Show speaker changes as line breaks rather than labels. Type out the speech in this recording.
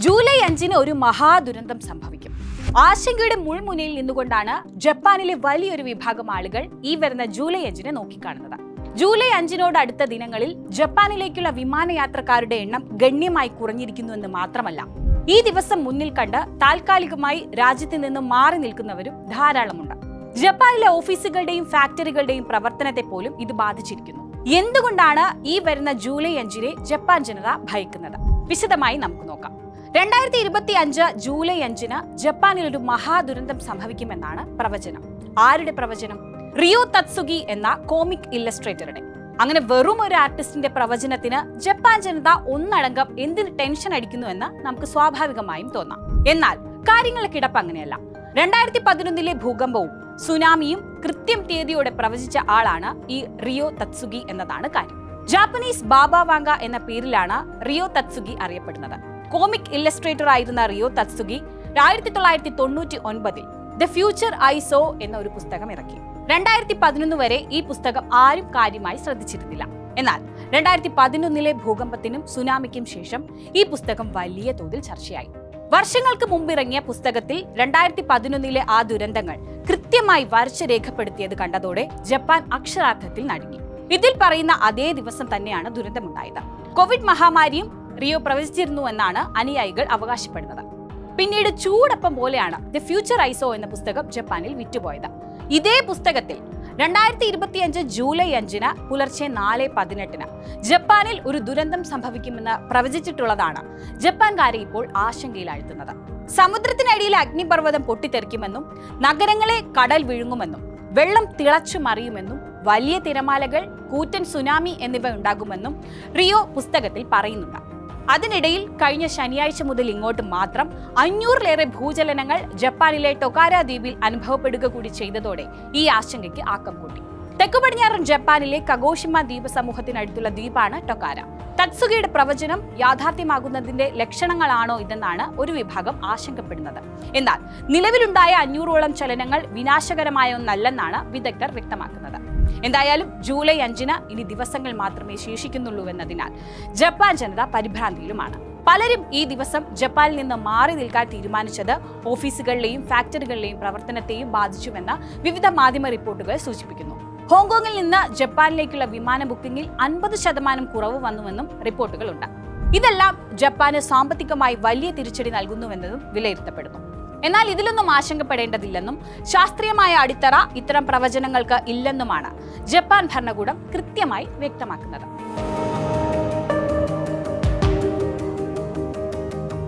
July 5-ന് ഒരു മഹാദുരന്തം സംഭവിക്കും. ആശങ്കയുടെ മുൾമുനയിൽ നിന്നുകൊണ്ടാണ് ജപ്പാനിലെ വലിയൊരു വിഭാഗം ആളുകൾ ഈ വരുന്ന ജൂലൈ 5-നെ നോക്കിക്കാണുന്നത്. ജൂലൈ 5-നോട് അടുത്ത ദിനങ്ങളിൽ ജപ്പാനിലേക്കുള്ള വിമാനയാത്രക്കാരുടെ എണ്ണം ഗണ്യമായി കുറഞ്ഞിരിക്കുന്നുവെന്ന് മാത്രമല്ല, ഈ ദിവസം മുന്നിൽ കണ്ട് താൽക്കാലികമായി രാജ്യത്ത് നിന്ന് മാറി നിൽക്കുന്നവരും ധാരാളമുണ്ട്. ജപ്പാനിലെ ഓഫീസുകളുടെയും ഫാക്ടറികളുടെയും പ്രവർത്തനത്തെ പോലും ഇത് ബാധിച്ചിരിക്കുന്നു. എന്തുകൊണ്ടാണ് ഈ വരുന്ന ജൂലൈ 5-നെ ജപ്പാൻ ജനത ഭയക്കുന്നത്? വിശദമായി നമുക്ക് നോക്കാം. 2025 ജൂലൈ 5-ന് ജപ്പാനിൽ ഒരു മഹാദുരന്തം സംഭവിക്കുമെന്നാണ് പ്രവചനം. ആരുടെ പ്രവചനം? റിയോ തത്സുഗി എന്ന കോമിക് ഇല്ലസ്ട്രേറ്ററുടെ. അങ്ങനെ വെറും ഒരു ആർട്ടിസ്റ്റിന്റെ പ്രവചനത്തിന് ജപ്പാൻ ജനത ഒന്നടങ്കം എന്തിന് ടെൻഷൻ അടിക്കുന്നു എന്ന് നമുക്ക് സ്വാഭാവികമായും തോന്നാം. എന്നാൽ കാര്യങ്ങളുടെ കിടപ്പ് അങ്ങനെയല്ല. 2011-ലെ ഭൂകമ്പവും സുനാമിയും കൃത്യം തീയതിയോടെ പ്രവചിച്ച ആളാണ് ഈ റിയോ തത്സുഗി എന്നതാണ് കാര്യം. ജാപ്പനീസ് ബാബ വാങ്ക എന്ന പേരിലാണ് റിയോ തത്സുഗി അറിയപ്പെടുന്നത്. കോമിക് ഇല്ലസ്ട്രേറ്റർ ആയിരുന്ന റിയോ തത്സുഗി 1999-ൽ ദ ഫ്യൂച്ചർ ഐ സോ എന്ന ഒരു പുസ്തകം ഇറക്കി. 2011 വരെ ഈ പുസ്തകം ആരും കാര്യമായി ശ്രദ്ധിച്ചിരുന്നില്ല. എന്നാൽ 2011-ലെ ഭൂകമ്പത്തിനും സുനാമിക്കും ശേഷം ഈ പുസ്തകം വലിയ തോതിൽ ചർച്ചയായി. വർഷങ്ങൾക്ക് മുമ്പ് ഇറങ്ങിയ പുസ്തകത്തിൽ 2011-ലെ ആ ദുരന്തങ്ങൾ കൃത്യമായി വരച്ച് രേഖപ്പെടുത്തിയത് കണ്ടതോടെ ജപ്പാൻ അക്ഷരാർത്ഥത്തിൽ നടുങ്ങി. ഇതിൽ പറയുന്ന അതേ ദിവസം തന്നെയാണ് ദുരന്തമുണ്ടായത്. കോവിഡ് മഹാമാരിയും റിയോ പ്രവചിച്ചിരുന്നു എന്നാണ് അനുയായികൾ അവകാശപ്പെടുന്നത്. പിന്നീട് ചൂടപ്പം പോലെയാണ് ദ ഫ്യൂച്ചർ ഐ സോ എന്ന പുസ്തകം ജപ്പാനിൽ വിറ്റുപോയത്. ഇതേ പുസ്തകത്തിൽ 2025 ജൂലൈ 5-ന് പുലർച്ചെ 4:18 ജപ്പാനിൽ ഒരു ദുരന്തം സംഭവിക്കുമെന്ന് പ്രവചിച്ചിട്ടുള്ളതാണ് ജപ്പാൻകാരെ ഇപ്പോൾ ആശങ്കയിലാഴ്ത്തുന്നത്. സമുദ്രത്തിനടിയിലെ അഗ്നിപർവ്വതം പൊട്ടിത്തെറിക്കുമെന്നും നഗരങ്ങളെ കടൽ വിഴുങ്ങുമെന്നും വെള്ളം തിളച്ചു മറിയുമെന്നും വലിയ തിരമാലകൾ, കൂറ്റൻ സുനാമി എന്നിവ ഉണ്ടാകുമെന്നും റിയോ പുസ്തകത്തിൽ പറയുന്നുണ്ട്. അതിനിടയിൽ കഴിഞ്ഞ ശനിയാഴ്ച മുതൽ ഇങ്ങോട്ട് മാത്രം 500-ലേറെ ഭൂചലനങ്ങൾ ജപ്പാനിലെ ടൊകാര ദ്വീപിൽ അനുഭവപ്പെടുക കൂടി ചെയ്തതോടെ ഈ ആശങ്കയ്ക്ക് ആക്കം കൂട്ടി. തെക്കു പടിഞ്ഞാറൻ ജപ്പാനിലെ കഗോഷിമ ദ്വീപ് സമൂഹത്തിനടുത്തുള്ള ദ്വീപാണ് ടൊകാര. തത്സുഗിയുടെ പ്രവചനം യാഥാർത്ഥ്യമാകുന്നതിന്റെ ലക്ഷണങ്ങളാണോ ഇതെന്നാണ് ഒരു വിഭാഗം ആശങ്കപ്പെടുന്നത്. എന്നാൽ നിലവിലുണ്ടായ 500-ഓളം ചലനങ്ങൾ വിനാശകരമായ ഒന്നല്ലെന്നാണ് വിദഗ്ധർ വ്യക്തമാക്കുന്നത്. എന്തായാലും ജൂലൈ 5-ന് ഇനി ദിവസങ്ങൾ മാത്രമേ ശേഷിക്കുന്നുള്ളൂവെന്നതിനാൽ ജപ്പാൻ ജനത പരിഭ്രാന്തിയിലുമാണ്. പലരും ഈ ദിവസം ജപ്പാനിൽ നിന്ന് മാറി നിൽക്കാൻ തീരുമാനിച്ചത് ഓഫീസുകളിലെയും ഫാക്ടറികളിലെയും പ്രവർത്തനത്തെയും ബാധിച്ചുവെന്ന് വിവിധ മാധ്യമ റിപ്പോർട്ടുകൾ സൂചിപ്പിക്കുന്നു. ഹോങ്കോങ്ങിൽ നിന്ന് ജപ്പാനിലേക്കുള്ള വിമാന ബുക്കിംഗിൽ 50% കുറവ് വന്നുവെന്നും റിപ്പോർട്ടുകളുണ്ട്. ഇതെല്ലാം ജപ്പാന് സാമ്പത്തികമായി വലിയ തിരിച്ചടി നൽകുന്നുവെന്നതും വിലയിരുത്തപ്പെടുന്നു. എന്നാൽ ഇതിലൊന്നും ആശങ്കപ്പെടേണ്ടതില്ലെന്നും ശാസ്ത്രീയമായ അടിത്തറ ഇത്തരം പ്രവചനങ്ങൾക്ക് ഇല്ലെന്നുമാണ് ജപ്പാൻ ഭരണകൂടം കൃത്യമായി വ്യക്തമാക്കുന്നത്.